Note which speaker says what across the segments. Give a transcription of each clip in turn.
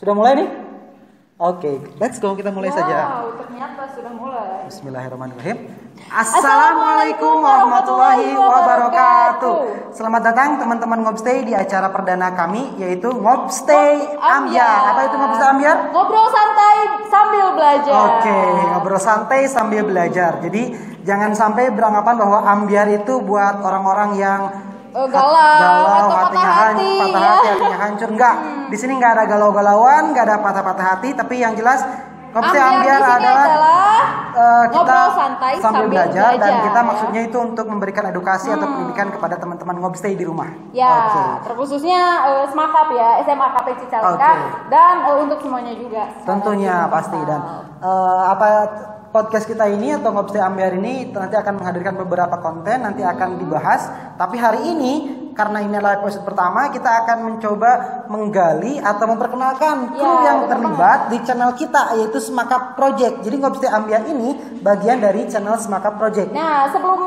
Speaker 1: Sudah mulai nih? Oke, let's go, kita mulai saja.
Speaker 2: Wow, ternyata sudah mulai.
Speaker 1: Bismillahirrahmanirrahim. Assalamualaikum warahmatullahi wabarakatuh. Selamat datang teman-teman Ngobstay di acara perdana kami, yaitu Ngobstay Ambyar. Apa itu Ngobstay Ambyar?
Speaker 2: Ngobrol santai sambil belajar.
Speaker 1: Oke, ngobrol santai sambil belajar. Jadi jangan sampai beranggapan bahwa Ambyar itu buat orang-orang yang
Speaker 2: galau atau
Speaker 1: hatinya hancur. Enggak, di sini nggak ada galau-galauan, nggak ada patah-patah hati, tapi yang jelas Ngobstay Ambyar adalah kita
Speaker 2: santai
Speaker 1: sambil belajar, dan kita maksudnya itu untuk memberikan edukasi atau pendidikan kepada teman-teman Ngobstay di rumah.
Speaker 2: Ya, terkhususnya SMAKAP ya, SMA KP Cicalengka, dan untuk semuanya juga.
Speaker 1: Tentunya pasti, dan podcast kita ini atau Ngobstay Ambyar ini nanti akan menghadirkan beberapa konten, nanti akan dibahas. Tapi hari ini karena ini adalah episode pertama, kita akan mencoba menggali atau memperkenalkan kru yang terlibat di channel kita, yaitu SMAKAP Project. Jadi Ngobstay Ambyar ini bagian dari channel SMAKAP Project.
Speaker 2: Nah, sebelum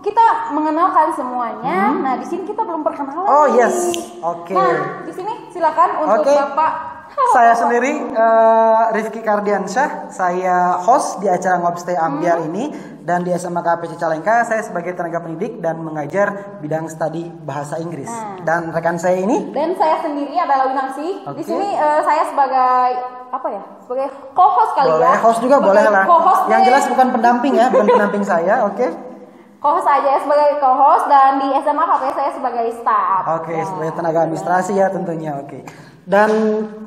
Speaker 2: kita mengenalkan semuanya, nah di sini kita belum perkenalan.
Speaker 1: Oh yes, oke.
Speaker 2: Nah, di sini silakan untuk Bapak.
Speaker 1: Saya sendiri Rifki Kardiansyah, saya host di acara Ngobstay Ambyar ini, dan di SMA KP Cicalengka saya sebagai tenaga pendidik dan mengajar bidang studi bahasa Inggris. Dan rekan saya ini,
Speaker 2: dan saya sendiri adalah Winangsi. Di sini saya sebagai sebagai co-host kali ya.
Speaker 1: Host juga boleh lah. Yang jelas bukan pendamping ya, bukan pendamping saya, oke.
Speaker 2: Co-host aja sebagai co-host, dan di SMA KP saya sebagai staff.
Speaker 1: Oke, sebagai tenaga administrasi ya tentunya, oke. Dan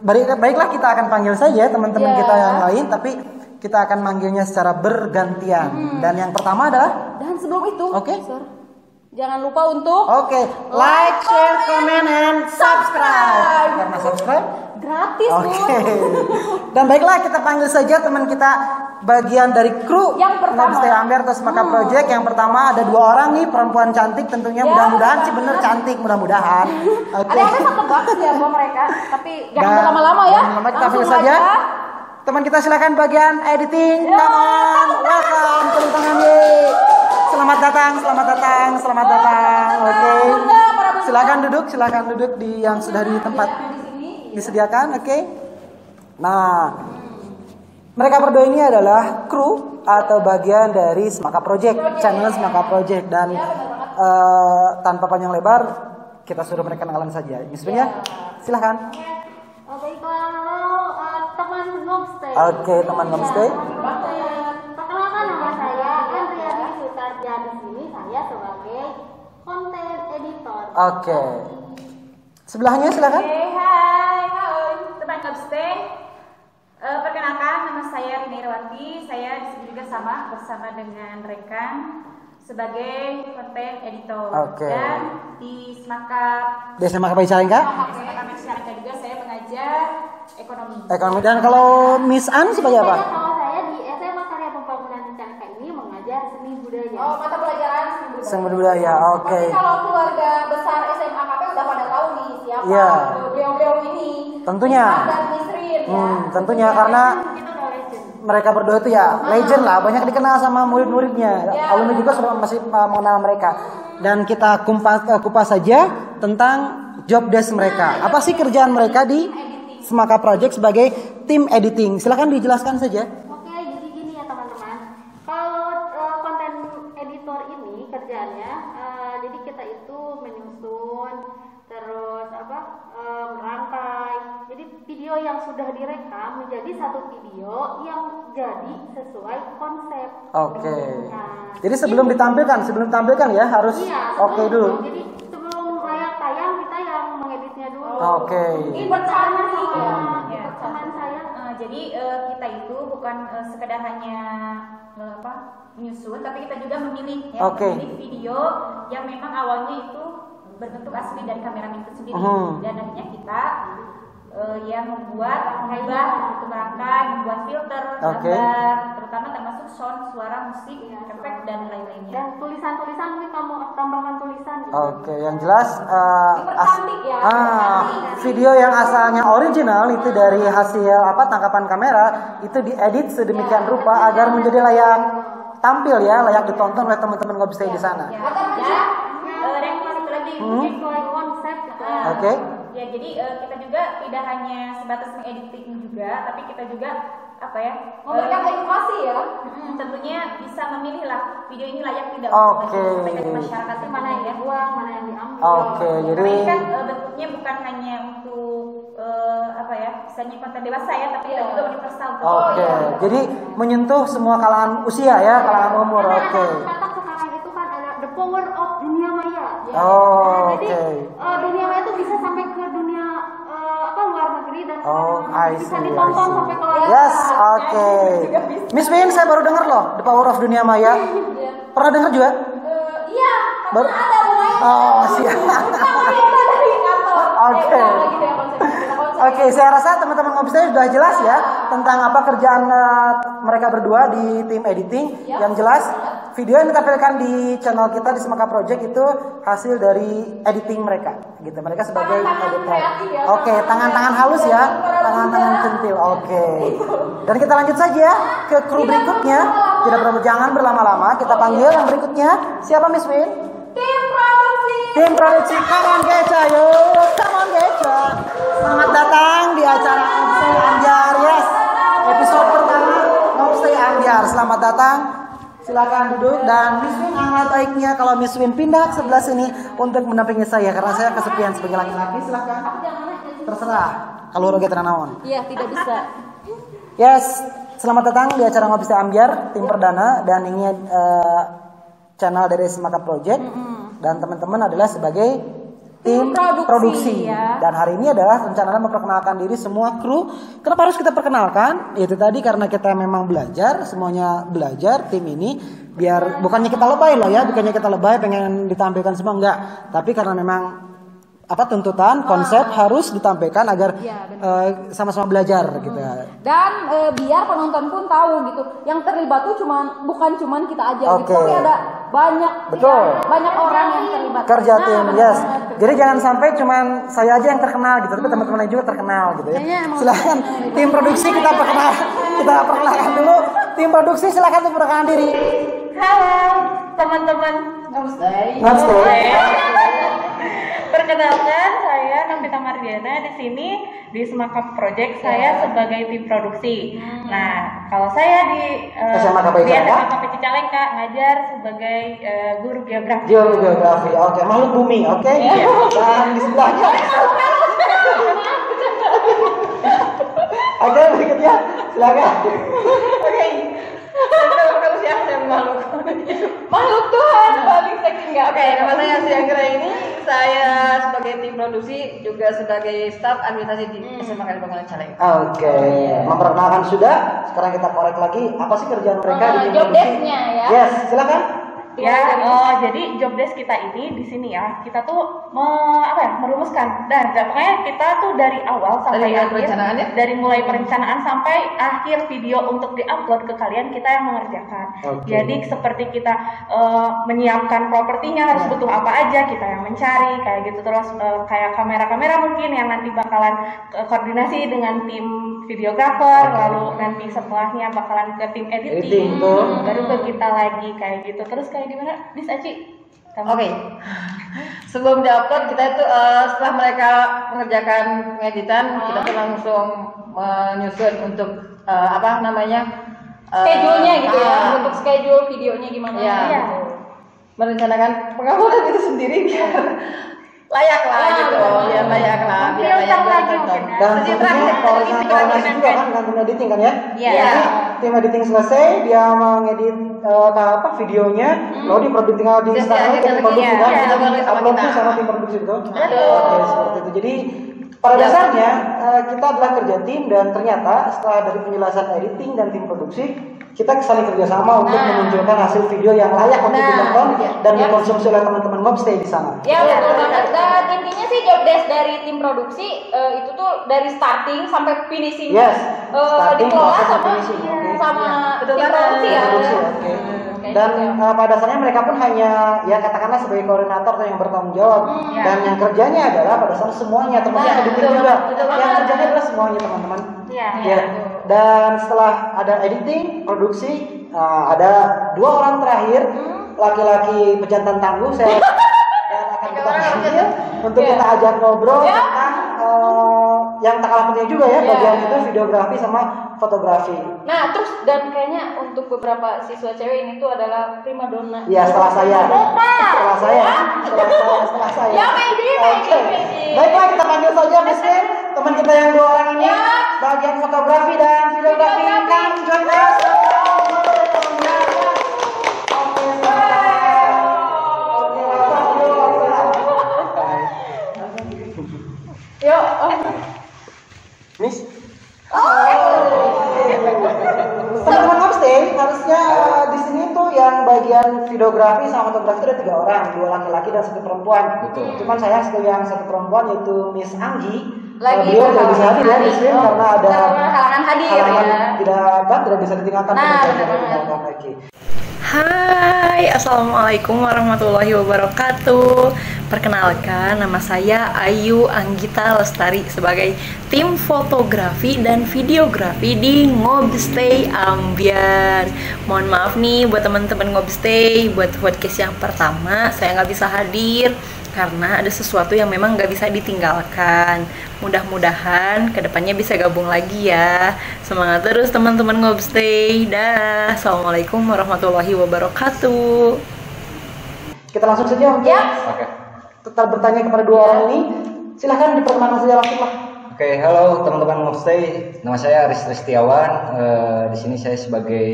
Speaker 1: baiklah, kita akan panggil saja teman-teman kita yang lain, tapi kita akan manggilnya secara bergantian. Dan yang pertama adalah,
Speaker 2: dan sebelum itu, jangan lupa untuk
Speaker 1: like, share, comment, and subscribe. Karena subscribe
Speaker 2: gratis.
Speaker 1: Dan baiklah, kita panggil saja teman kita bagian dari kru
Speaker 2: yang pertama
Speaker 1: Ngobstay Ambyar atau SMAKAP Project. Yang pertama ada dua orang nih, perempuan cantik tentunya, mudah-mudahan sih bener cantik, mudah-mudahan.
Speaker 2: Ada satu box ya buat mereka, tapi jangan lama-lama ya.
Speaker 1: Kita panggil saja teman kita, silakan bagian editing. Come on, welcome, tepuk tangan. Selamat datang. Oke. Silakan duduk di yang sudah di tempat disediakan. Oke. Nah, mereka berdua ini adalah kru atau bagian dari SMAKAP Project, channel SMAKAP Project, dan tanpa panjang lebar kita suruh mereka kenalan saja. Misalnya, silahkan.
Speaker 3: Baiklah, teman Ngobstay.
Speaker 1: Oke, teman Ngobstay.
Speaker 3: Perkenalkan, nama saya Andriani Sutarja. Di sini saya sebagai content editor.
Speaker 1: Oke. Sebelahnya silakan.
Speaker 4: Hai, teman Ngobstay. Perkenalkan, nama saya Rini Rawati. Saya di sini juga sama bersama dengan rekan sebagai content editor. Dan di SMAKAP
Speaker 1: Cicalengka.
Speaker 4: Cicalengka juga saya mengajar ekonomi.
Speaker 1: Dan kalau Miss An sebagai apa?
Speaker 3: Kalau saya di SMA Karya Pembangunan Cicalengka ini mengajar seni budaya.
Speaker 2: Mata pelajaran
Speaker 1: seni budaya. Oke.
Speaker 2: Tapi kalau keluarga besar SMA KP udah pada tahu nih siapa beliau-beliau ini.
Speaker 1: Tentunya. Tentunya karena mereka berdua itu legend lah, banyak dikenal sama murid-muridnya. Alumni juga masih mengenal mereka. Dan kita kupas saja tentang job desk mereka. Apa sih kerjaan mereka di SMAKAP Project sebagai tim editing? Silakan dijelaskan saja.
Speaker 3: Oke, jadi gini ya teman-teman. Kalau konten editor ini kerjanya, jadi kita itu menyusun, terus merangkai. Jadi video yang sudah direkam menjadi satu video yang jadi sesuai konsep.
Speaker 1: Oke. Jadi sebelum ditampilkan ya harus dulu.
Speaker 3: Jadi sebelum layak tayang kita yang mengeditnya dulu.
Speaker 1: Oke.
Speaker 3: Ini berteman saya.
Speaker 4: Jadi kita itu bukan sekedar hanya menyusun, tapi kita juga memilih memilih video yang memang awalnya itu berbentuk asli dari kameramen itu sendiri. Dan akhirnya kita yang membuat merangkai, membuat filter, gambar, terutama termasuk sound, suara, musik, efek, dan lain-lainnya.
Speaker 3: Dan tulisan-tulisan ini kamu tambahkan tulisan.
Speaker 1: Oke, yang jelas video yang asalnya original itu dari hasil tangkapan kamera itu diedit sedemikian rupa agar menjadi layak tampil layak ditonton oleh teman-teman Ngobstay di sana.
Speaker 4: Dan satu lagi
Speaker 3: sesuai konsep.
Speaker 1: Oke.
Speaker 4: Ya, jadi kita juga tidak hanya sebatas mengediting juga, tapi kita juga
Speaker 2: memberikan edukasi ya.
Speaker 4: Tentunya bisa memilih lah video ini layak tidak
Speaker 1: Oke.
Speaker 4: untuk disampaikan ke masyarakat, itu mana yang dibuang, mana yang diambil.
Speaker 1: Oke, jadi
Speaker 4: Karena ini kan bentuknya bukan hanya untuk misalnya konten dewasa ya, tapi kita juga universal.
Speaker 1: Oke, jadi menyentuh semua kalangan usia ya, kalangan umur.
Speaker 3: Karena
Speaker 1: Oke.
Speaker 3: kata sekarang itu kan ada the power of dunia maya. Ya.
Speaker 1: Oh,
Speaker 3: Jadi
Speaker 1: oke.
Speaker 3: dunia maya itu bisa sampai ke dunia luar negeri dan
Speaker 1: I
Speaker 3: bisa
Speaker 1: see,
Speaker 3: ditonton
Speaker 1: I see.
Speaker 3: sampai ke luar.
Speaker 1: Yes, oke. Miss Win, saya baru dengar loh The Power of Dunia Maya. Pernah dengar juga?
Speaker 2: Iya,
Speaker 1: Baru-
Speaker 2: karena ada pemain.
Speaker 1: Oh, siap.
Speaker 2: Tapi itu dari kantor.
Speaker 1: Oke.
Speaker 2: Gitu ya konsepnya. Kita konsep.
Speaker 1: Oke, saya rasa teman-teman Ngobstay sudah jelas ya tentang apa kerjaan mereka berdua di tim editing. Yang jelas, video yang ditampilkan di channel kita di Semaka Project itu hasil dari editing mereka. Gitu, mereka sebagai
Speaker 2: Tangan-tangan
Speaker 1: editor.
Speaker 2: kreatif ya,
Speaker 1: Oke, tangan-tangan halus ya, tangan-tangan centil. Oke. Dan kita lanjut saja ke kru berikutnya. Jangan berlama-lama. Kita panggil yang berikutnya. Siapa Miss Win?
Speaker 2: Tim produksi.
Speaker 1: Tim produksi, come on Geca, yuk, come on Geca. Selamat datang di acara Ngobstay Ambyar, yes. Episode pertama Ngobstay Ambyar, selamat datang. Silakan duduk dan Miss Win angkat baiknya kalau Miss Win pindah ke sebelah sini untuk mendampingi saya karena saya kesepian sebagai laki-laki. Silakan. Terserah. Kalau roge tenanawan.
Speaker 2: Iya, tidak bisa.
Speaker 1: Yes, selamat datang di acara Ngobstay Ambyar, tim perdana dan ini channel dari Semaka Project dan teman-teman adalah sebagai tim produksi.
Speaker 2: Ya.
Speaker 1: Dan hari ini adalah rencana memperkenalkan diri semua kru. Kenapa harus kita perkenalkan? Itu tadi karena kita memang belajar, semuanya belajar tim ini biar bukannya kita lebay loh ya, bukannya kita lebay pengen ditampilkan semua enggak, tapi karena memang tuntutan konsep harus ditampilkan agar sama-sama belajar gitu.
Speaker 2: Dan biar penonton pun tahu gitu, yang terlibat tuh bukan cuman kita aja gitu,
Speaker 1: Oke.
Speaker 2: tapi ada banyak banyak orang yang terlibat.
Speaker 1: Kerja tim,
Speaker 2: benar
Speaker 1: yes.
Speaker 2: banget.
Speaker 1: Jadi jangan sampai cuman saya aja yang terkenal gitu, tapi teman-teman lain juga terkenal gitu ya. Silakan tim produksi kita perkenalkan dulu. Tim produksi silakan memperkenalkan diri.
Speaker 5: Halo teman-teman Ngobstay. Perkenalkan, saya Novita Mardiana di sini di Semaka Project. Saya sebagai tim produksi. Nah, kalau saya di
Speaker 1: SMA
Speaker 5: SMA Cicalengka ngajar sebagai guru geografi.
Speaker 1: Geografi, oke. Makhluk bumi, oke. Dan di sebelahnya. Oke, berikutnya silakan.
Speaker 5: Oke. Kalau siapa yang
Speaker 2: Makhluk Tuhan paling seksi nggak?
Speaker 5: Oke, nama saya Asi Anggra ini. Saya sebagai tim produksi juga sebagai staf administrasi di SMA Kalibangan Cicalengka.
Speaker 1: Oke, memperkenalkan sudah. Sekarang kita korek lagi. Apa sih kerjaan mereka di tim
Speaker 2: job
Speaker 1: produksi?
Speaker 2: desk-nya ya.
Speaker 1: Yes, silakan.
Speaker 5: Ya, jadi job desk kita ini di sini ya, kita tuh merumuskan dan pokoknya kita tuh dari awal sampai akhir, dari mulai perencanaan sampai akhir video untuk diupload ke kalian kita yang mengerjakan. Jadi seperti kita menyiapkan propertinya harus butuh apa aja kita yang mencari kayak gitu, terus kayak kamera-kamera mungkin yang nanti bakalan koordinasi dengan tim videographer, lalu nanti setelahnya bakalan ke tim editing, baru ke kita lagi kayak gitu. Terus kayak gimana, Miss Aci?
Speaker 6: Oke. Sebelum diupload kita itu setelah mereka mengerjakan pengeditan, kita tuh langsung menyusun untuk
Speaker 2: Schedule-nya gitu ya, untuk schedule videonya gimana?
Speaker 6: Ya.
Speaker 2: Gitu.
Speaker 6: Merencanakan penguploadan itu sendiri biar layak lah gitu, biar layak lah, biar layak ditonton.
Speaker 1: Dan tentunya koordinasi juga kan dengan tim editing kan ya?
Speaker 6: Iya.
Speaker 1: Jadi tim editing selesai, dia mengedit videonya, lalu tinggal di Instagram tim produksi kan? Uploadnya sama tim produksi betul? Oke, seperti itu. Jadi pada dasarnya kita adalah kerja tim dan ternyata setelah dari penjelasan editing dan tim produksi kita saling kerjasama untuk menunjukkan hasil video yang layak untuk ditonton dan dikonsumsi oleh teman-teman Ngobstay di sana.
Speaker 2: Ya betul banget. Dan intinya sih job desk dari tim produksi itu tuh dari starting sampai finishing.
Speaker 1: Yes. Starting
Speaker 2: dikelola
Speaker 1: sampai
Speaker 2: sama
Speaker 1: finishing. Oke.
Speaker 2: sama tim produksi ya.
Speaker 1: Oke. Dan pada dasarnya mereka pun hanya ya katakanlah sebagai koordinator atau yang bertanggung jawab dan yang kerjanya adalah pada dasarnya semuanya termasuk editing juga. Yang kerjanya adalah semuanya teman-teman. Ya. Dan setelah ada editing, produksi, ada 2 orang terakhir laki-laki pejantan tangguh saya dan akan kita panggil untuk kita ajak ngobrol tentang yang tak kalah penting juga ya bagian itu videografi sama fotografi.
Speaker 2: Nah, terus dan kayaknya untuk beberapa siswa cewek ini tuh adalah primadona.
Speaker 1: Iya, setelah saya. Setelah saya.
Speaker 2: Ya, Medi.
Speaker 1: Baiklah, kita panggil saja Miss Kim, teman kita yang 2 orang ini, bagian fotografi dan videografi. Come join us.
Speaker 2: Yuk.
Speaker 1: Miss. Teman-teman Homestay, harusnya di sini tuh yang bagian videografi sama fotografi itu ada 3 orang, 2 laki-laki dan 1 perempuan.
Speaker 6: Betul.
Speaker 1: Cuman saya yang 1 perempuan yaitu Miss Anggi.
Speaker 2: Lagi
Speaker 1: Beliau tidak bisa hadir ya di sini karena ada
Speaker 2: halangan hadir ya.
Speaker 1: tidak bisa ditinggalkan. Lagi.
Speaker 7: Hai, Assalamualaikum warahmatullahi wabarakatuh. Perkenalkan, nama saya Ayu Anggita Lestari sebagai tim fotografi dan videografi di Ngobstay Ambiar. Mohon maaf nih buat teman-teman Ngobstay, buat podcast yang pertama saya nggak bisa hadir karena ada sesuatu yang memang nggak bisa ditinggalkan. Mudah-mudahan kedepannya bisa gabung lagi ya. Semangat terus teman-teman Ngobstay. Dah. Assalamualaikum warahmatullahi wabarakatuh.
Speaker 1: Kita langsung saja untuk tetap bertanya kepada 2 orang ini. Silahkan diperkenalkan saja langsung lah.
Speaker 8: Oke, halo teman-teman Ngobstay. Nama saya Aris Ristiawan. Di sini saya sebagai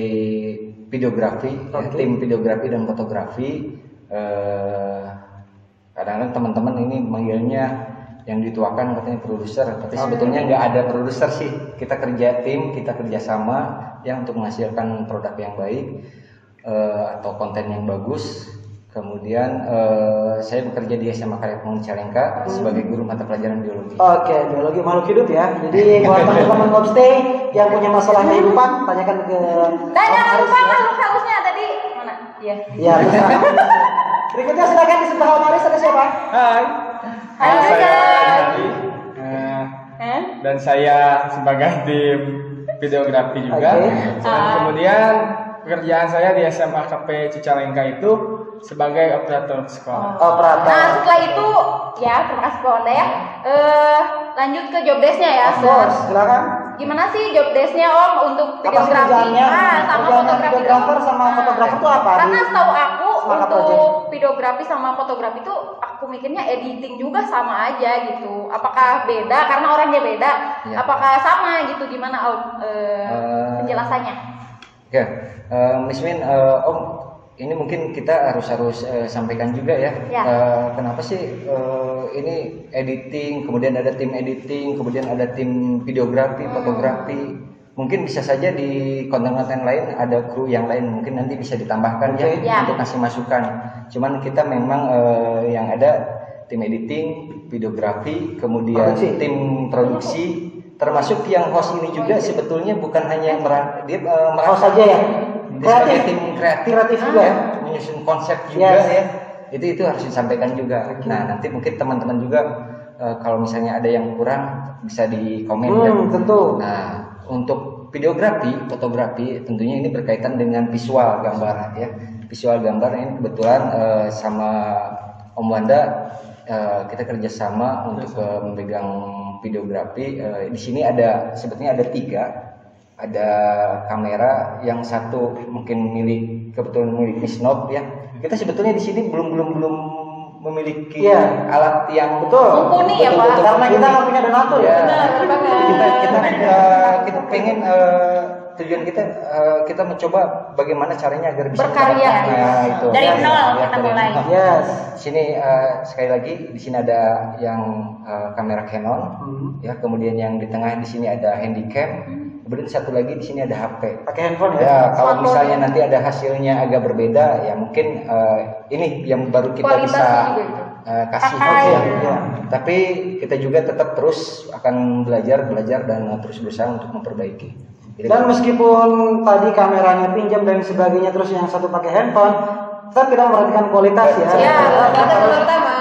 Speaker 8: videografi, tim videografi dan fotografi. Kadang-kadang teman-teman ini manggilnya yang dituakan katanya produser, tapi sebetulnya nggak ada produser sih. Kita kerja tim, kita kerja sama yang untuk menghasilkan produk yang baik atau konten yang bagus. Kemudian saya bekerja di SMA Karya Penghuni Cicalengka sebagai guru mata pelajaran biologi.
Speaker 1: Oke, biologi makhluk hidup ya. Jadi buat teman-teman Ngobstay yang punya masalah kehidupan, tanyakan ke
Speaker 2: Dan jangan lupa makhluk halusnya tadi mana? Iya.
Speaker 1: Iya, berikutnya silakan disentuh Om Aris. Ada siapa?
Speaker 9: Hai. Saya Ari. Dan saya sebagai tim videografi juga. Dan kemudian pekerjaan saya di SMA KP Cicalengka itu sebagai operator sekolah.
Speaker 1: Operator.
Speaker 2: Nah, setelah itu ya terima kasih kawan ya. Lanjut ke job desk-nya ya.
Speaker 1: Silakan.
Speaker 2: Gimana sih job desk-nya Om untuk
Speaker 1: Apa sih
Speaker 2: videografi?
Speaker 1: kerjaannya?
Speaker 2: Sama
Speaker 1: Kerjaan
Speaker 2: fotografi.
Speaker 1: videografer sama fotografer itu apa?
Speaker 2: Karena setahu aku
Speaker 1: Semangat
Speaker 2: untuk videografi sama fotografi itu aku mikirnya editing juga sama aja gitu. Apakah beda karena orangnya beda?
Speaker 8: Ya.
Speaker 2: Apakah sama gitu? Gimana Om penjelasannya?
Speaker 8: Oke, Miss Min, Om, ini mungkin kita harus sampaikan juga ya. Kenapa sih ini editing, kemudian ada tim editing, kemudian ada tim videografi, fotografi. Mungkin bisa saja di konten-konten lain ada kru yang lain, mungkin nanti bisa ditambahkan ya untuk kasih masukan. Cuman kita memang yang ada tim editing, videografi, kemudian tim produksi, termasuk yang host ini juga sebetulnya bukan hanya
Speaker 1: host saja ya.
Speaker 8: Sebagai tim kreatif
Speaker 1: juga ya,
Speaker 8: menyusun konsep juga ya. Itu harus disampaikan juga. Nah, nanti mungkin teman-teman juga kalau misalnya ada yang kurang bisa di komen ya.
Speaker 1: Tentu.
Speaker 8: Nah, untuk videografi, fotografi tentunya ini berkaitan dengan visual gambar ya. Visual gambar ini kebetulan sama Om Wanda kita kerjasama untuk memegang videografi. Di sini sebetulnya ada 3. Ada kamera yang satu mungkin kebetulan milik Miss Nob ya. Kita sebetulnya di sini belum memiliki alat yang
Speaker 2: mumpuni ya Pak.
Speaker 1: Karena kita nggak punya donatur ya.
Speaker 8: Kita pengen tujuan kita mencoba bagaimana caranya agar bisa
Speaker 2: berkarya.
Speaker 8: Itu.
Speaker 4: Dari nol kita mulai.
Speaker 8: Yes. Sini sekali lagi di sini ada yang kamera Canon ya, kemudian yang di tengah di sini ada handycam. Kemudian satu lagi di sini ada HP.
Speaker 1: Pakai handphone ya?
Speaker 8: Ya, kalau misalnya nanti ada hasilnya agak berbeda, ya mungkin ini yang baru kita bisa kasih. Ya. Tapi kita juga tetap terus akan belajar dan terus berusaha untuk memperbaiki. Jadi,
Speaker 1: dan meskipun tadi kameranya pinjam dan sebagainya, terus yang satu pakai handphone, tetap kita memperhatikan kualitas ya.
Speaker 2: Iya, kita pertama.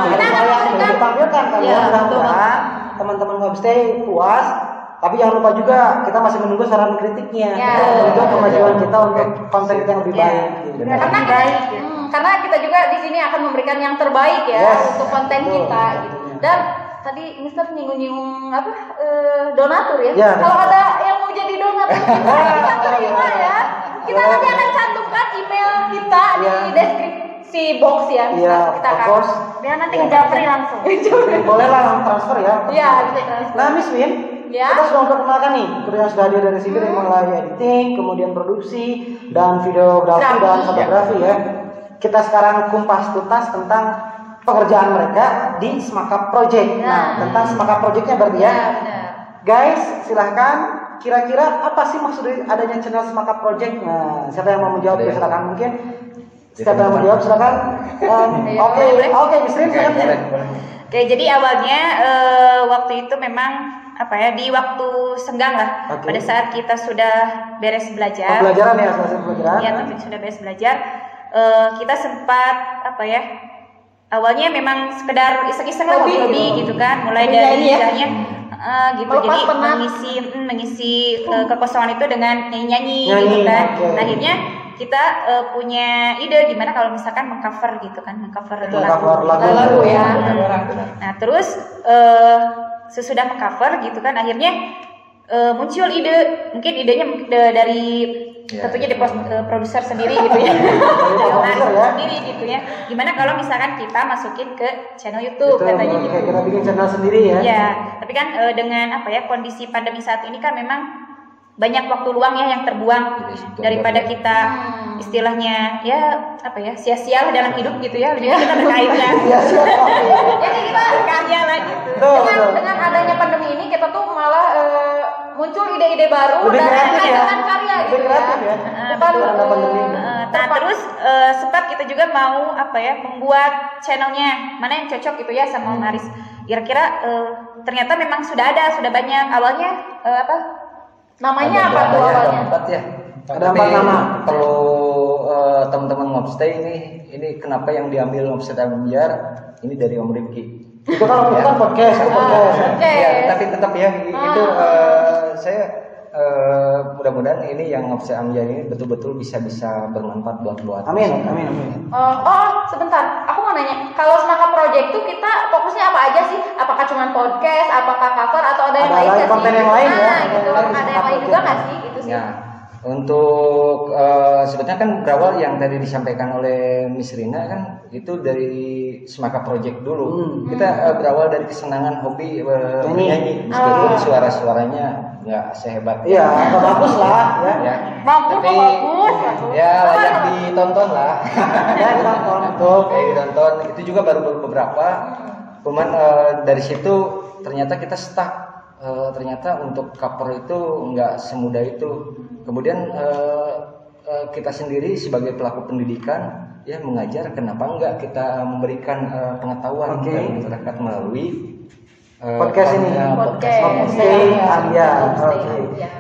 Speaker 1: Kita yang ditampilkan kan ya, mudah-mudahan teman-teman Ngobstay puas. Tapi jangan lupa juga kita masih menunggu saran kritiknya untuk kemajuan kita untuk konten kita yang lebih baik.
Speaker 2: Karena kita juga di sini akan memberikan yang terbaik ya untuk konten kita. Gitu. Dan tadi Mister nyinggung apa donatur ya.
Speaker 1: Ya,
Speaker 2: kalau ada yang mau jadi donatur kita terima ya. Kita nanti akan cantumkan email kita di deskripsi box ya.
Speaker 1: Iya,
Speaker 2: Kita
Speaker 1: of
Speaker 2: akan
Speaker 1: course.
Speaker 3: Biar nanti ngejapri langsung.
Speaker 1: Boleh lah transfer ya.
Speaker 2: Iya, bisa transfer.
Speaker 1: Nah, Miss Win,
Speaker 2: Ya.
Speaker 1: kita sudah memperkenalkan nih yang sudah hadir dari sini dari mulai editing, kemudian produksi, dan videografi dan fotografi ya. Kita sekarang kumpas tuntas tentang pekerjaan mereka di Semakap Project. Nah, tentang Semakap Projectnya berarti ya.
Speaker 2: Benar.
Speaker 1: Guys, silahkan. Kira-kira apa sih maksud dari adanya channel Semakap Project? Nah, siapa yang mau menjawab? Silakan mungkin. Siapa yang mau menjawab? Silakan. Oke, Miss Rin, silakan.
Speaker 4: Oke, jadi awalnya waktu itu memang apa ya, di waktu senggang lah. Pada saat kita sudah beres belajar.
Speaker 1: Pembelajaran ya, selesai pembelajaran.
Speaker 4: Iya, tapi sudah beres belajar. Kita sempat apa ya? Awalnya memang sekedar iseng-iseng lah, hobi gitu kan. Mulai dari misalnya gitu, jadi mengisi kekosongan itu dengan nyanyi gitu kan. Nah, akhirnya kita punya ide gimana kalau misalkan mengcover gitu kan, mengcover lagu ya. Nah, terus sesudah mengcover gitu kan, akhirnya muncul ide, mungkin idenya dari tentunya di produser sendiri gitu ya. Sendiri gitu ya. Gimana kalau misalkan kita masukin ke channel YouTube katanya gitu.
Speaker 1: Kita bikin channel sendiri ya.
Speaker 4: Iya, tapi kan dengan apa ya, kondisi pandemi saat ini kan memang banyak waktu luang ya yang terbuang daripada kita istilahnya ya apa ya, sia-sia dalam hidup gitu ya. Jadi kita berkarya.
Speaker 2: Jadi kita
Speaker 4: berkarya lah gitu.
Speaker 2: Dengan adanya pandemi ini kita tuh malah muncul ide-ide baru
Speaker 1: lebih
Speaker 2: dan
Speaker 1: menghasilkan
Speaker 2: karya gitu ya.
Speaker 4: Nah, terus sempat kita juga mau apa ya, membuat channelnya mana yang cocok gitu ya sama Maris. Kira-kira ternyata memang sudah banyak. Awalnya apa?
Speaker 2: Namanya apa tuh awalnya?
Speaker 1: Ada 4 nama.
Speaker 8: Perlu teman-teman Ngobstay ini kenapa yang diambil Ngobstay Ambiar ini dari Om Rifki.
Speaker 1: Itu kan podcast.
Speaker 8: Ya, tapi tetap ya itu saya mudah-mudahan ini yang Ngobstay Ambiar ini betul-betul bisa bermanfaat buat.
Speaker 1: Amin.
Speaker 2: Sebentar, aku mau nanya, kalau Semakap Project tuh kita fokusnya apa aja sih? Apakah cuma podcast, apakah cover, atau ada yang lain nggak sih?
Speaker 1: Konten yang lain ya.
Speaker 2: Gitu. Ada yang lain juga nggak sih? Itu sih.
Speaker 8: Ya, untuk sebetulnya kan berawal yang tadi disampaikan oleh Miss Rina kan itu dari Semakap Project dulu. Kita berawal dari kesenangan hobi menyanyi, meskipun suara-suaranya nggak sehebat.
Speaker 1: Iya, bagus lah ya.
Speaker 8: Tapi ya layak ditonton lah.
Speaker 1: Ya,
Speaker 8: ditonton. Itu juga baru beberapa. Cuman dari situ ternyata kita stuck. Ternyata untuk cover itu nggak semudah itu. Kemudian kita sendiri sebagai pelaku pendidikan ya mengajar, kenapa enggak kita memberikan pengetahuan kepada masyarakat melalui
Speaker 1: podcast ini.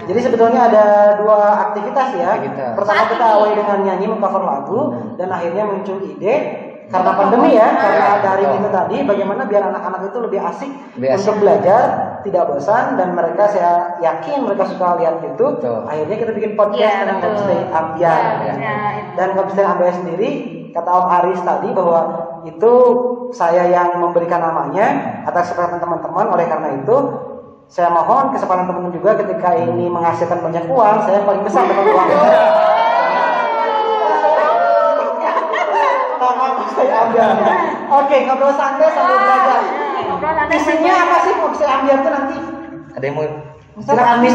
Speaker 1: Jadi sebetulnya ada 2 aktivitas ya. Pertama kita awali dengan nyanyi, mengcover lagu, dan akhirnya muncul ide karena pandemi ya, karena daring itu tadi, bagaimana biar anak-anak itu lebih asik untuk belajar, tidak bosan, dan mereka, saya yakin mereka suka lihat YouTube. Akhirnya kita bikin podcast dengan Ngobstay Ambiar. Dan Ngobstay Ambiar sendiri, kata Om Aris tadi bahwa itu saya yang memberikan namanya atas kesempatan teman-teman. Oleh karena itu saya mohon kesempatan teman-teman juga, ketika ini menghasilkan banyak uang, saya paling besar dapat uang. Oke, ngobrol santai sambil belajar. Isinya apa sih Ngobstay Ambiar itu nanti?
Speaker 8: Ada yang mau?
Speaker 1: Silakan Miss.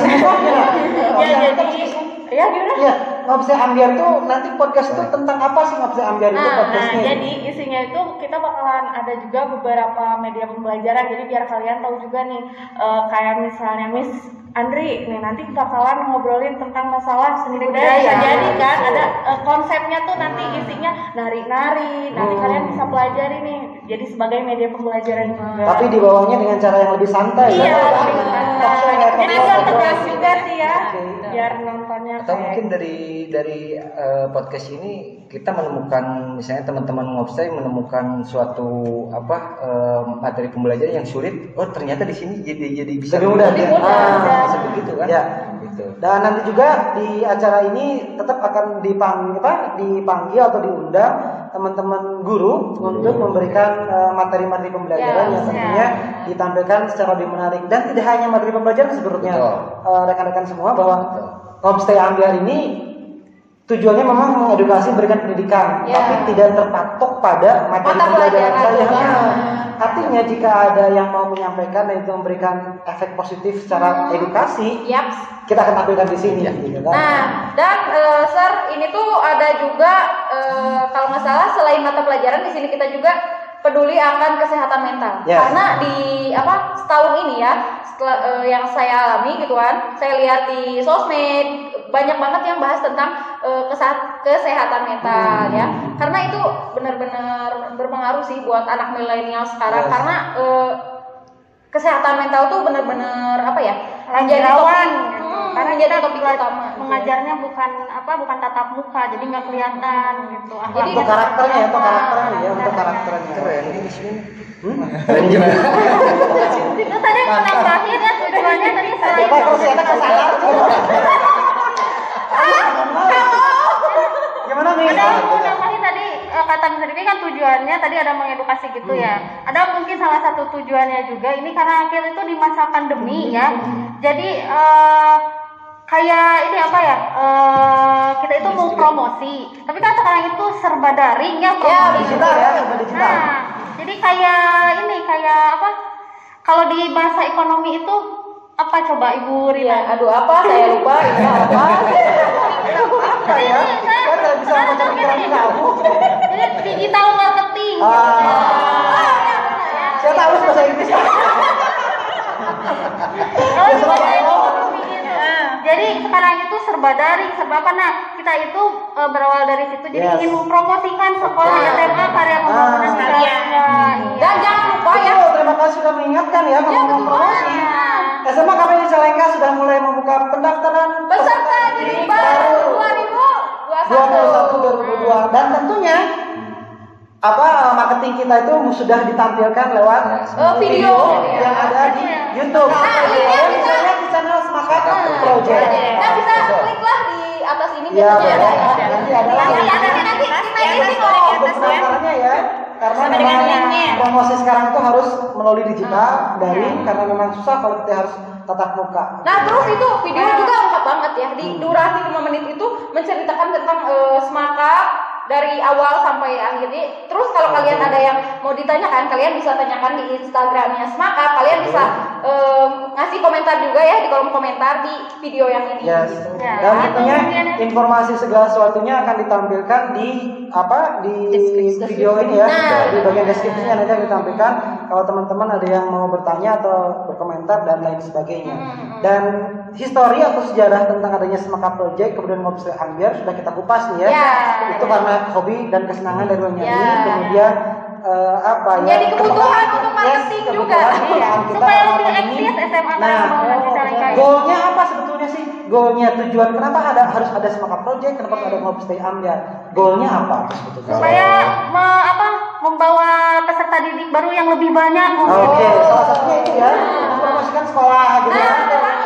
Speaker 5: Ya, gimana?
Speaker 1: Iya, Ngobstay Ambiar tuh nanti podcast itu tentang apa sih Ngobstay Ambiar itu podcastnya?
Speaker 5: Jadi isinya itu kita bakalan ada juga beberapa media pembelajaran. Jadi biar kalian tahu juga nih, kayak misalnya Miss Andri nih nanti bakalan ngobrolin tentang masalah seni budaya. Bisa jadi kan ada konsepnya tuh nanti isinya nari-nari. Nanti kalian bisa pelajari nih. Jadi sebagai media pembelajaran juga.
Speaker 1: Tapi dibawanya dengan cara yang lebih santai.
Speaker 5: Iya,
Speaker 1: ya?
Speaker 5: lebih santai. Jadi biar tegas juga sih ya. Biar nontonnya.
Speaker 8: Atau mungkin dari podcast ini kita menemukan, misalnya teman-teman Ngobstay menemukan suatu materi pembelajaran yang sulit. Oh, ternyata di sini jadi bisa
Speaker 1: lebih mudah.
Speaker 8: Bisa begitu kan?
Speaker 1: Ya. Gitu. Dan nanti juga di acara ini tetap akan dipanggil atau diundang teman-teman guru untuk memberikan materi-materi pembelajaran yang tentunya ditampilkan secara lebih menarik, dan tidak hanya materi pembelajaran sebetulnya rekan-rekan semua, bahwa Homestay Ambyar ini tujuannya memang mengedukasi, memberikan pendidikan, tapi tidak terpatok pada materi pembelajaran saja. Artinya jika ada yang mau menyampaikan dan itu memberikan efek positif secara edukasi, kita akan tampilkan di sini. Gitu kan?
Speaker 2: Nah, dan Sir, ini tuh ada juga kalau nggak salah selain mata pelajaran di sini kita juga peduli akan kesehatan mental. Karena di setahun ini ya, setelah yang saya alami gitu kan, saya lihat di sosmed banyak banget yang bahas tentang kesehatan mental ya. Karena itu benar-benar berpengaruh sih buat anak milenial sekarang, karena kesehatan mental tuh benar-benar menjadi topik,
Speaker 3: karena
Speaker 2: jadi topik utama.
Speaker 3: Mengajarnya bukan tatap muka, jadi nggak kelihatan gitu.
Speaker 1: Jadi untuk karakternya untuk karakternya. Keren ini sini.
Speaker 3: Itu tadi menambahin ya tujuannya tadi selain
Speaker 1: gimana nih?
Speaker 3: Ada nambahin tadi kata Mas Rifki kan tujuannya tadi ada mengedukasi gitu ya. Ada mungkin salah satu tujuannya juga ini karena akhir itu di masa pandemi ya. Jadi kayak ini kita itu mau promosi, tapi kan sekarang itu serba daring ya promosi.
Speaker 1: Digital ya, digital.
Speaker 3: Nah, jadi kayak kalau di bahasa ekonomi itu apa coba Ibu Rina?
Speaker 2: Aduh apa saya lupa itu apa?
Speaker 1: Apa ya? Saya tidak bisa membaca pikiran kamu.
Speaker 3: Jadi digital marketing.
Speaker 1: Saya tahu bahasa Inggris.
Speaker 3: Jadi sekarang itu serba daring, serba apa? Nah, kita itu berawal dari situ. Jadi ingin mempromosikan sekolah SMA Karya Pembangunan Karya.
Speaker 2: Dan jangan lupa ya.
Speaker 1: Terima kasih sudah mengingatkan ya ngomong promosi. SMA KPI Cicalengka sudah mulai membuka pendaftaran
Speaker 2: peserta didik baru
Speaker 1: 2021-2022, dan tentunya marketing kita itu sudah ditampilkan lewat video yang ada di YouTube.
Speaker 2: Linknya bisa
Speaker 1: lihat di channel Semangat Project.
Speaker 2: Nah, bisa klik lah di atas ini
Speaker 1: Ya,
Speaker 2: nanti ada
Speaker 1: pendaftarannya ya. Karena memang promosi sekarang itu harus melalui digital, daring, karena memang susah kalau kita harus tatap muka.
Speaker 2: Nah, terus itu videonya juga lengkap banget ya. Di durasi 5 menit itu menceritakan tentang Semangat dari awal sampai akhir. Terus kalau kalian ada yang mau ditanyakan, kalian bisa tanyakan di Instagramnya Semangat. Kalian bisa ngasih komentar juga ya di kolom komentar di video yang ini.
Speaker 1: Gitu. Dan tentunya informasi segala sesuatunya akan ditampilkan di video ini ya. Di bagian deskripsinya nanti akan ditampilkan kalau teman-teman ada yang mau bertanya atau berkomentar dan lain sebagainya. Dan histori atau sejarah tentang adanya Semangat Project kemudian Homestay Ambyar sudah kita kupas nih ya. Itu karena hobi dan kesenangan dari menyanyi, kemudian
Speaker 2: jadi kebutuhan untuk marketing juga
Speaker 3: supaya lebih eksis SMA Karya Pembangunan Cicalengka.
Speaker 1: Goalnya apa sebetulnya sih? Goalnya, tujuan kenapa harus ada Semangat Project, kenapa harus ada Homestay Ambyar? Goalnya apa sebetulnya?
Speaker 3: Supaya membawa peserta didik baru yang lebih banyak.
Speaker 1: Oke, salah satunya itu ya, mempromosikan sekolah gitu ya,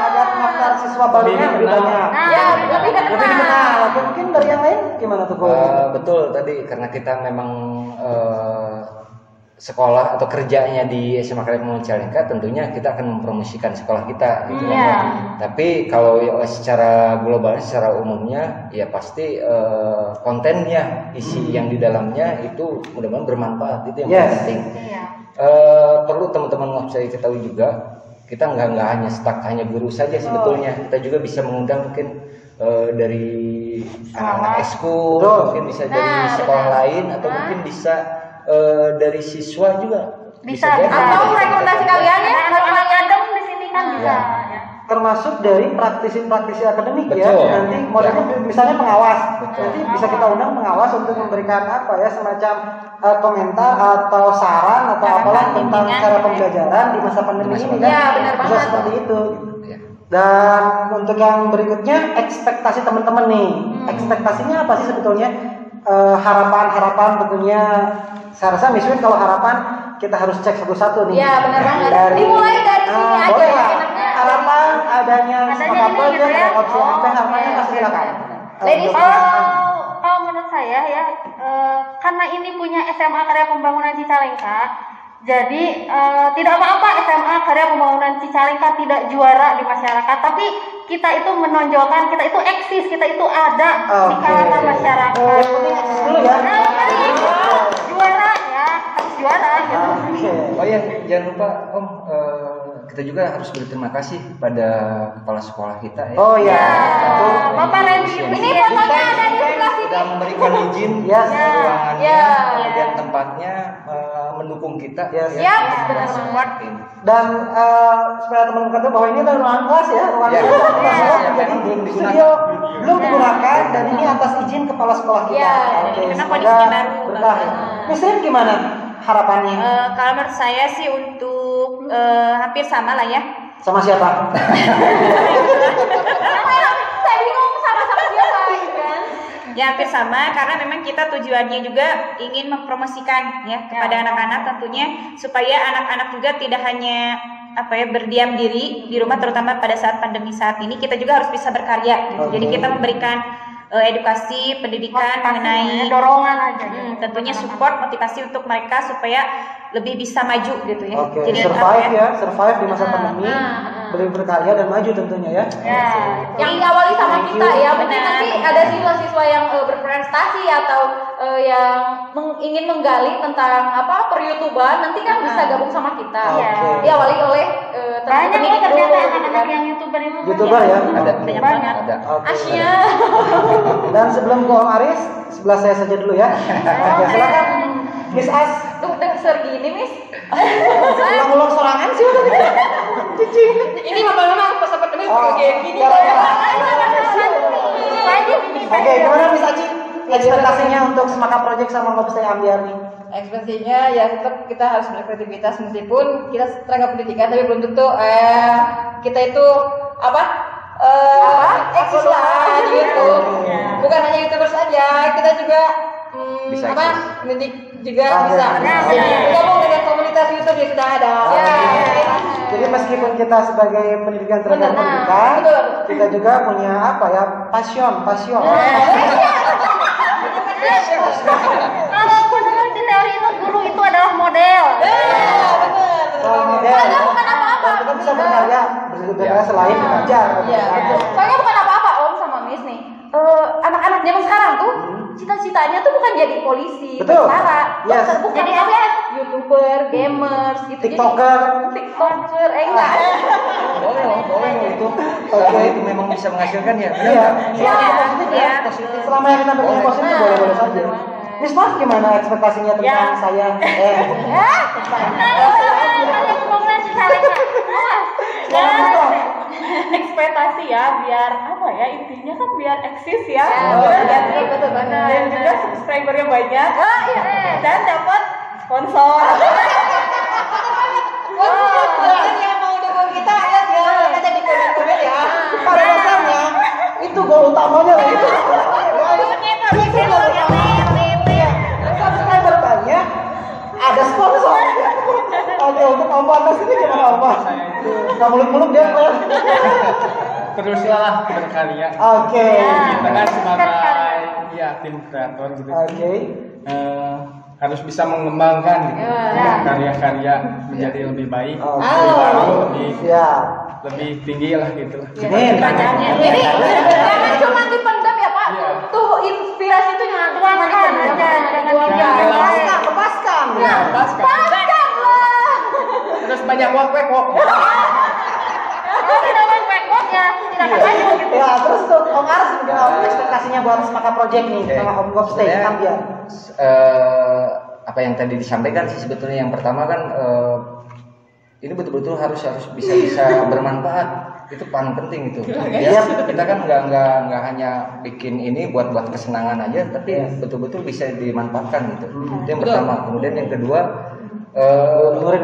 Speaker 1: agar daftar siswa barunya lebih banyak.
Speaker 2: Lebih
Speaker 1: dikenal. Mungkin dari yang lain gimana tuh?
Speaker 8: Betul tadi, karena kita memang sekolah atau kerjanya di SMA Karya Pembangunan Cicalengka, tentunya kita akan mempromosikan sekolah kita gitu kan. Tapi kalau secara global, secara umumnya ya pasti kontennya, isi yang di dalamnya itu mudah-mudahan bermanfaat, itu yang penting. Perlu teman-teman Homestay ketahui juga, kita nggak hanya stuck hanya guru saja sebetulnya, kita juga bisa mengundang mungkin dari anak eskul, mungkin bisa dari sekolah lain, atau mungkin bisa dari siswa juga
Speaker 3: bisa.
Speaker 2: Atau rekomendasi kalian ya,
Speaker 3: anak-anak adem di sini kan bisa.
Speaker 1: Termasuk dari praktisi akademik ya. Nanti modelnya misalnya pengawas. Nanti bisa kita undang pengawas untuk memberikan semacam komentar atau saran atau apalah tentang cara pembelajaran di masa pandemi ini kan.
Speaker 2: Benar
Speaker 1: bisa
Speaker 2: banget.
Speaker 1: Seperti itu. Dan untuk yang berikutnya, ekspektasi teman-teman nih. Ekspektasinya apa sih sebetulnya? Harapan tentunya. Saya rasa Miss Win, kalau harapan kita harus cek satu-satu nih.
Speaker 2: Iya, benar banget. Dimulai dari sini aja
Speaker 1: boleh
Speaker 2: ya,
Speaker 1: lah.
Speaker 2: enaknya.
Speaker 1: Harapan adanya Semangat Project,
Speaker 3: gitu ya.
Speaker 1: opsi yang apa, harapannya kasih silakan.
Speaker 3: Kalau menurut saya ya, karena ini punya SMA Karya Pembangunan Cicalengka, jadi tidak apa-apa SMA Karya Pembangunan Cicalengka tidak juara di masyarakat, tapi kita itu menonjolkan, kita itu eksis, kita itu ada di kalangan masyarakat.
Speaker 1: Yang penting eksis dulu ya.
Speaker 3: Juara ya, harus juara gitu.
Speaker 8: Oh ya, jangan lupa Om, kita juga harus berterima kasih pada kepala sekolah kita ya.
Speaker 1: Oh ya.
Speaker 3: Bapak Randy,
Speaker 2: ini fotonya ada di sebelah sini.
Speaker 8: Sudah memberikan izin ruangannya, kemudian tempatnya, mendukung kita.
Speaker 2: Siap, benar support.
Speaker 1: Dan supaya teman-teman tahu bahwa ini adalah ruangan kelas ya, ruangan kelas. Jadi studio belum digunakan dan ini atas izin kepala sekolah kita.
Speaker 4: Karena kondisinya baru.
Speaker 1: Berkah. Miss Rin gimana harapannya?
Speaker 4: Kalau menurut saya sih untuk hampir sama lah ya.
Speaker 1: Sama siapa?
Speaker 2: Saya bingung sama-sama siapa gitu kan.
Speaker 4: Ya hampir sama karena memang kita tujuannya juga ingin mempromosikan ya kepada anak-anak tentunya supaya anak-anak juga tidak hanya berdiam diri di rumah terutama pada saat pandemi saat ini, kita juga harus bisa berkarya gitu. Jadi kita memberikan edukasi, pendidikan mengenai
Speaker 3: dorongan aja.
Speaker 4: Tentunya support, motivasi untuk mereka supaya lebih bisa maju gitu ya.
Speaker 1: Jadi survive di masa pandemi, berkarya dan maju tentunya ya.
Speaker 2: Yang diawali sama kita ya, mungkin nanti ada siswa-siswa yang berprestasi atau yang ingin menggali tentang per-YouTuber, nanti kan bisa gabung sama kita. Diawali oleh
Speaker 3: banyak nih ternyata anak-anak yang YouTuber itu.
Speaker 1: YouTuber ya?
Speaker 3: Ada banyak.
Speaker 2: Asya.
Speaker 1: Dan sebelum ke Om Aris, sebelah saya saja dulu ya. Oke, silakan Miss As.
Speaker 2: Tuh denger gini, Miss.
Speaker 1: Ulang-ulang sorangan sih udah. Cici.
Speaker 2: Ini memang peserta ini kayak gini.
Speaker 1: Oke, gimana Miss Aci? Ekspektasinya untuk Semaka Project sama Ngobstay Ambiar nih?
Speaker 6: Ekspresinya ya tetap kita harus berkreativitas meskipun kita tenaga pendidikan tapi belum tentu kita itu eksis lah gitu. Bukan hanya YouTuber saja, kita juga mendidik juga bisa bergabung dengan komunitas YouTube yang sudah ada.
Speaker 1: Jadi meskipun kita sebagai pendidikan tenaga pendidikan, kita juga punya passion.
Speaker 3: Kalau menurut di teori itu guru itu adalah model.
Speaker 1: Model.
Speaker 2: Bukan apa-apa.
Speaker 1: Kita bisa berkarya selain belajar.
Speaker 2: Soalnya bukan apa-apa Om sama Miss nih. Anak-anak zaman sekarang tuh cita-citanya tuh bukan jadi polisi, tentara, dokter, bukan jadi YouTuber, gamers, gitu.
Speaker 1: TikToker,
Speaker 2: enggak.
Speaker 8: Boleh itu. Itu memang bisa menghasilkan ya.
Speaker 1: Positif. Selama yang kita berpikir positif boleh-boleh saja. Miss Mas gimana ekspektasinya tentang saya?
Speaker 5: Ekspektasi ya biar intinya kan biar eksis ya.
Speaker 6: Betul banget.
Speaker 5: Dan juga subscribernya banyak. Dan dapat sponsor.
Speaker 6: Yang mau dukung kita ya jangan aja di komen ya.
Speaker 1: Pada dasarnya itu goal utamanya lah itu. Subscriber banyak, ada sponsor. Oke, untuk Om Panas ini gimana Om Panas? Gak muluk-muluk dia kelihatan.
Speaker 9: Teruslah berkarya.
Speaker 1: Oke.
Speaker 9: Kita kan sebagai tim kreator gitu. Harus bisa mengembangkan karya-karya menjadi lebih baik, lebih baru, lebih tinggi lah gitu.
Speaker 2: Jadi jangan cuma dipendam ya Pak. Tuh inspirasi itu jangan cuma dipendam. Lepaskan lah.
Speaker 9: Terus banyak wok.
Speaker 3: Tidak wek ya, tidak akan maju gitu.
Speaker 1: Ya, terus tuh Om Aris gimana ekspektasinya buat Semaka Project nih sama Om Ngobstay Ambiar?
Speaker 8: Apa yang tadi disampaikan sih sebetulnya yang pertama kan ini betul-betul harus bisa bermanfaat. Itu paling penting itu. Kita kan nggak hanya bikin ini buat kesenangan aja, tapi betul-betul bisa dimanfaatkan gitu. Itu yang pertama. Kemudian yang kedua,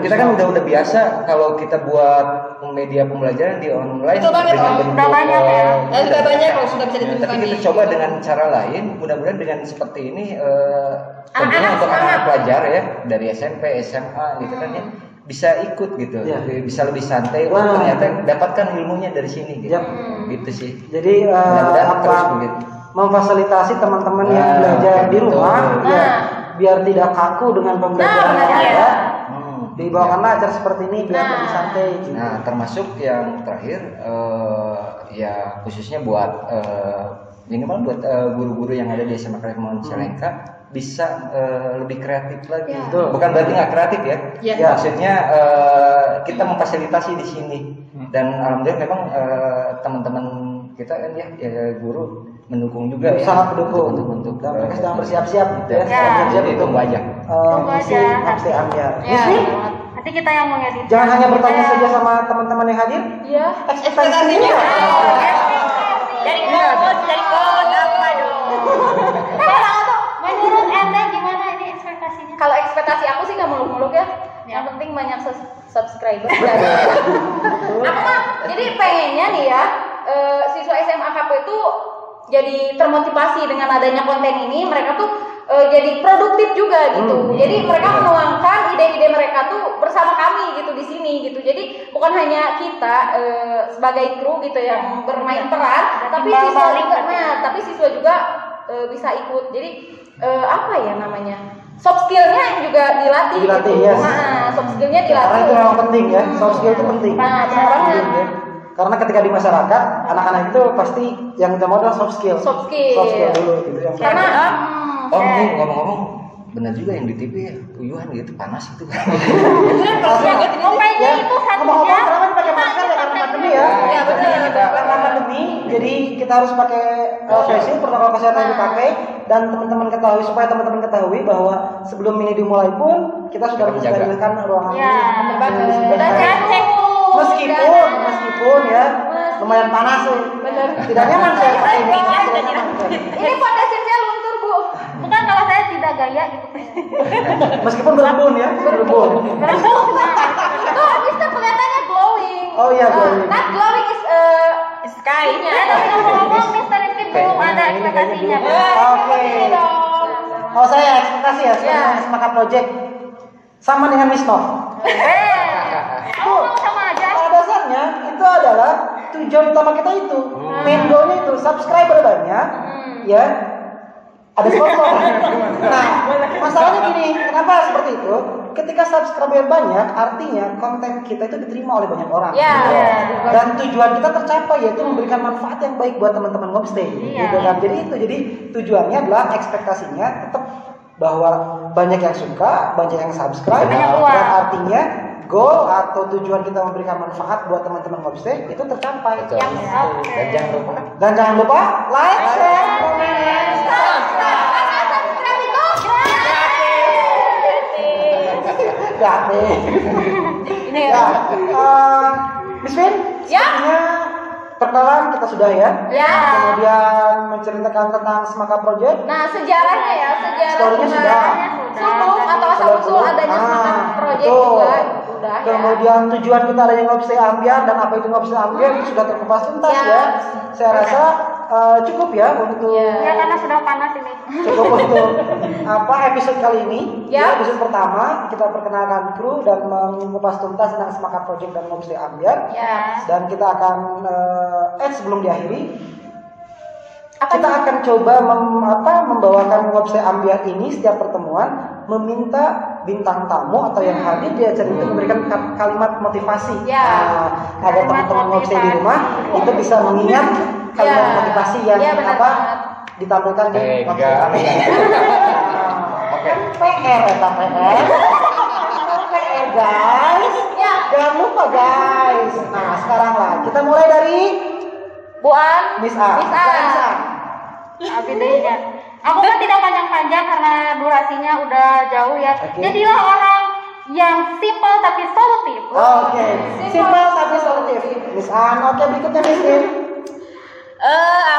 Speaker 8: kita kan udah biasa kalau kita buat media pembelajaran di online dengan bentuk
Speaker 6: sudah banyak kalau sudah bisa ditentukan.
Speaker 8: Tapi kita coba dengan cara lain, mudah-mudahan dengan seperti ini tentunya untuk anak pelajar ya dari SMP, SMA gitu kan ya bisa ikut gitu, bisa lebih santai. Ternyata dapatkan ilmunya dari sini gitu, gitu sih.
Speaker 1: Jadi
Speaker 8: mudah-mudahan terus begitu.
Speaker 1: memfasilitasi teman-teman yang belajar di rumah biar tidak kaku dengan pembelajaran yang ada. Dibawakanlah acara seperti ini biar lebih santai.
Speaker 8: Nah, termasuk yang terakhir ya khususnya buat minimal buat guru-guru yang ada di SMA Karimon Cilengka bisa lebih kreatif lagi. Bukan berarti nggak kreatif ya. Maksudnya kita memfasilitasi di sini dan alhamdulillah memang teman-teman kita kan ya guru mendukung juga ya.
Speaker 1: Sangat mendukung untuk dan mereka sedang bersiap-siap ya. Siap-siap
Speaker 8: itu aja.
Speaker 1: Misi Ngabste Ambyar.
Speaker 3: Nanti kita yang mengedit.
Speaker 1: Jangan hanya bertanya saja sama teman-teman yang hadir.
Speaker 2: Iya.
Speaker 1: Ekspektasinya.
Speaker 3: Dari kod apa dong? Menurut Anda gimana ini ekspektasinya?
Speaker 2: Kalau ekspektasi aku sih nggak muluk-muluk ya. Yang penting banyak subscriber. Aku mah jadi pengennya nih ya siswa SMA KP itu jadi termotivasi dengan adanya konten ini. Mereka tuh jadi produktif juga gitu. Jadi mereka menuangkan ide-ide mereka tuh bersama kami gitu di sini gitu. Jadi bukan hanya kita sebagai kru gitu yang bermain peran, tapi siswa juga bisa ikut. Jadi apa ya namanya? Soft skillnya juga dilatih gitu. Soft skillnya dilatih.
Speaker 1: Karena itu memang penting ya. Soft skill itu penting. Karena ketika di masyarakat anak-anak itu pasti yang kita mau adalah soft skill. Soft skill dulu gitu yang
Speaker 2: karena
Speaker 8: ngomong-ngomong benar juga yang di TV ya, uyuhan gitu panas itu.
Speaker 3: Rupanya itu satunya.
Speaker 1: Ngomong-ngomong pakai masker ya karena pandemi ya.
Speaker 2: Iya benar.
Speaker 1: Karena pandemi, jadi kita harus pakai face shield, protokol kesehatan yang dipakai dan teman-teman ketahui supaya teman-teman ketahui bahwa sebelum ini dimulai pun kita sudah mensterilkan ruangan ini. Meskipun ya lumayan panas sih. Benar. Tidak nyaman saya pakai ini.
Speaker 2: Ini fondasinya luntur, Bu.
Speaker 3: Bukan kalau saya tidak gaya gitu.
Speaker 1: Meskipun berembun ya, berembun.
Speaker 2: Tuh, bisa kelihatannya glowing.
Speaker 1: Oh iya, glowing.
Speaker 2: Not glowing is sky-nya.
Speaker 3: Tapi ngomong-ngomong Mr. Rifki belum ada ekspektasinya.
Speaker 1: Oke. Oh saya ekspektasi ya, sebenarnya SMA Project sama dengan Miss Nov.
Speaker 3: Sama aja.
Speaker 1: Pada dasarnya itu adalah tujuan utama kita itu, main goalnya itu subscriber banyak, ya ada sponsor. Nah, masalahnya gini, kenapa seperti itu? Ketika subscriber banyak, artinya konten kita itu diterima oleh banyak orang. Dan tujuan kita tercapai yaitu memberikan manfaat yang baik buat teman-teman Ngabste. Gitu kan? Jadi tujuannya adalah ekspektasinya tetap bahwa banyak yang suka, banyak yang subscribe, dan artinya goal atau tujuan kita memberikan manfaat buat teman-teman Ngabste itu tercapai. Dan jangan lupa like, share, comment, subscribe. Gratis. Ini ya. Miss Vin, perkenalan kita sudah ya. Kemudian menceritakan tentang Semaka Project.
Speaker 2: Nah, sejarahnya ya,
Speaker 1: Story-nya sudah.
Speaker 2: Sebelum atau asal-usul adanya Semaka Project juga.
Speaker 1: Kemudian tujuan kita adanya Ngabste Ambyar dan apa itu Ngabste Ambyar itu sudah terkupas tuntas ya. Saya rasa cukup ya untuk
Speaker 3: karena sudah panas ini.
Speaker 1: Cukup untuk episode kali ini. Episode pertama kita perkenalkan kru dan mengupas tuntas tentang Semaka Project dan Ngabste Ambyar. Dan kita akan sebelum diakhiri kita akan coba membawakan Ngabste Ambyar ini setiap pertemuan meminta bintang tamu atau yang hadir di acara itu memberikan kalimat motivasi agar teman-teman Ngabste di rumah itu bisa mengingat kalimat motivasi yang ditampilkan di Ngabste Ambyar. PR guys. Jangan lupa guys. Nah sekarang lah kita mulai dari
Speaker 2: Bu An,
Speaker 1: Miss A.
Speaker 3: Abidanya. Aku kan tidak panjang-panjang karena durasinya udah jauh ya. Jadilah orang yang simple tapi solutif.
Speaker 1: Oke. Simple tapi solutif. Miss An, oke berikutnya Miss Vin.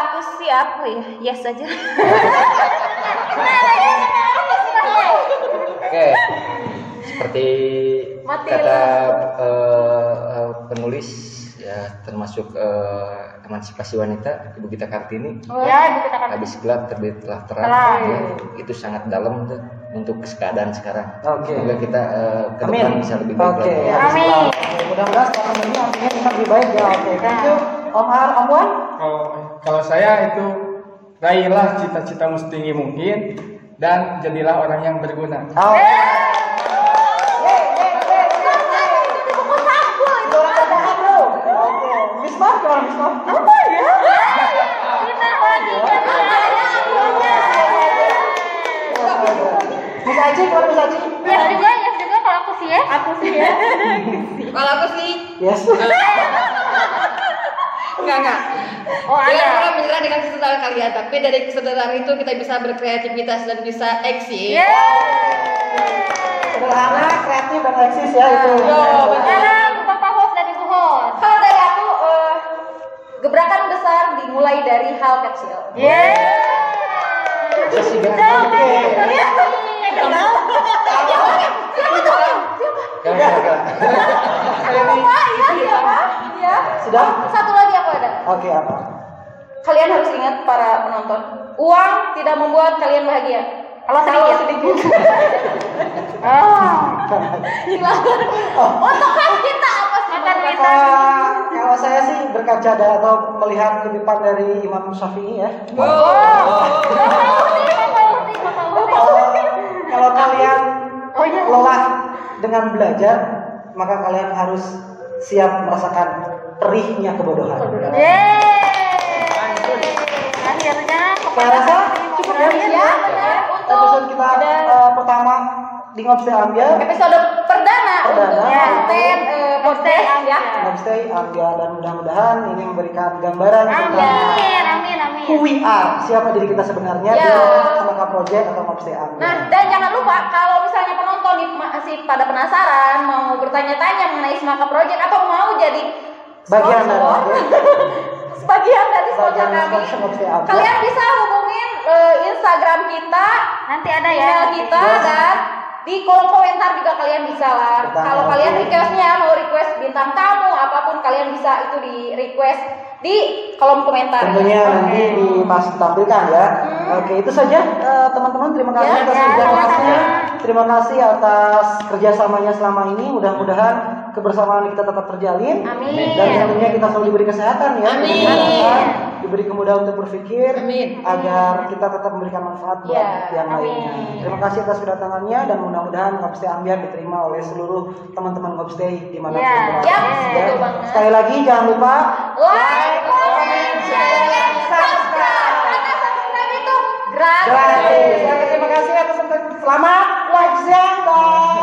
Speaker 6: Aku siap ya. Yes aja.
Speaker 8: Oke. Seperti kata penulis ya termasuk emansipasi wanita Ibu Gita Kartini.
Speaker 3: Ibu Gita Kartini.
Speaker 8: Habis gelap terbitlah terang. Itu sangat dalam tuh untuk keadaan sekarang. Semoga kita ke depan bisa lebih baik lagi.
Speaker 3: Amin.
Speaker 1: Mudah-mudahan sekarang ini artinya bisa lebih baik ya. Thank you. Om Ar, Om Wan.
Speaker 9: Kalau saya itu raihlah cita-citamu setinggi mungkin dan jadilah orang yang berguna.
Speaker 1: Apa ya? Miss Aci, kalau Miss Aci?
Speaker 3: Yes juga kalau aku sih ya.
Speaker 6: Kalau aku sih.
Speaker 1: Yes.
Speaker 6: Enggak. Jangan pernah menyerah dengan kesulitan kalian, tapi dari kesulitan itu kita bisa berkreativitas dan bisa eksis.
Speaker 1: Sederhana, kreatif dan eksis ya itu.
Speaker 3: Sekarang Bapak host dan Ibu host.
Speaker 2: Kalau dari aku gebrakan besar dimulai dari hal kecil.
Speaker 1: Sudah?
Speaker 2: Satu lagi aku ada.
Speaker 1: Oke, apa?
Speaker 2: Kalian harus ingat para penonton, uang tidak membuat kalian bahagia. Kalau sedikit. Silakan. Untuk hak kita apa sih?
Speaker 1: Kalau saya sih berkaca atau melihat kutipan dari Imam Syafi'i ya. Kalau kalian lelah dengan belajar, maka kalian harus siap merasakan perihnya kebodohan.
Speaker 3: Akhirnya
Speaker 1: Saya rasa cukup ya. Episode kita pertama di Ngobstay Ambia.
Speaker 2: Episode perdana untuk konten podcast ya.
Speaker 1: Ngobstay Ambia, dan mudah-mudahan ini memberikan gambaran tentang
Speaker 3: amin.
Speaker 1: who we are, siapa diri kita sebenarnya di Semaka Project atau Ngobstay Ambia.
Speaker 2: Nah, dan jangan lupa kalau misalnya penonton masih pada penasaran mau bertanya-tanya mengenai Semaka Project atau mau jadi
Speaker 1: bagian
Speaker 2: dari sponsor kami, kalian bisa hubungin Instagram kita,
Speaker 3: nanti ada
Speaker 2: email kita, dan di kolom komentar juga kalian bisa lah. Kalau kalian requestnya mau request bintang tamu apapun, kalian bisa itu di request di kolom komentar.
Speaker 1: Tentunya nanti pas ditampilkan ya. Oke, itu saja teman-teman. Terima kasih atas kerjasamanya. Terima kasih atas kerjasamanya selama ini. Mudah-mudahan kebersamaan kita tetap terjalin.
Speaker 3: Amin.
Speaker 1: Dan tentunya kita selalu diberi kesehatan ya.
Speaker 6: Amin.
Speaker 1: Diberi kemudahan untuk berpikir.
Speaker 6: Amin.
Speaker 1: Agar kita tetap memberikan manfaat buat yang lainnya. Terima kasih atas kedatangannya, dan mudah-mudahan Ngobstay Ambia diterima oleh seluruh teman-teman Ngobstay dimanapun berada.
Speaker 2: Betul banget.
Speaker 1: Sekali lagi jangan lupa
Speaker 2: Like, comment, share, dan subscribe. Karena subscribe itu gratis.
Speaker 1: Terima kasih atas selamat, like, siang, dan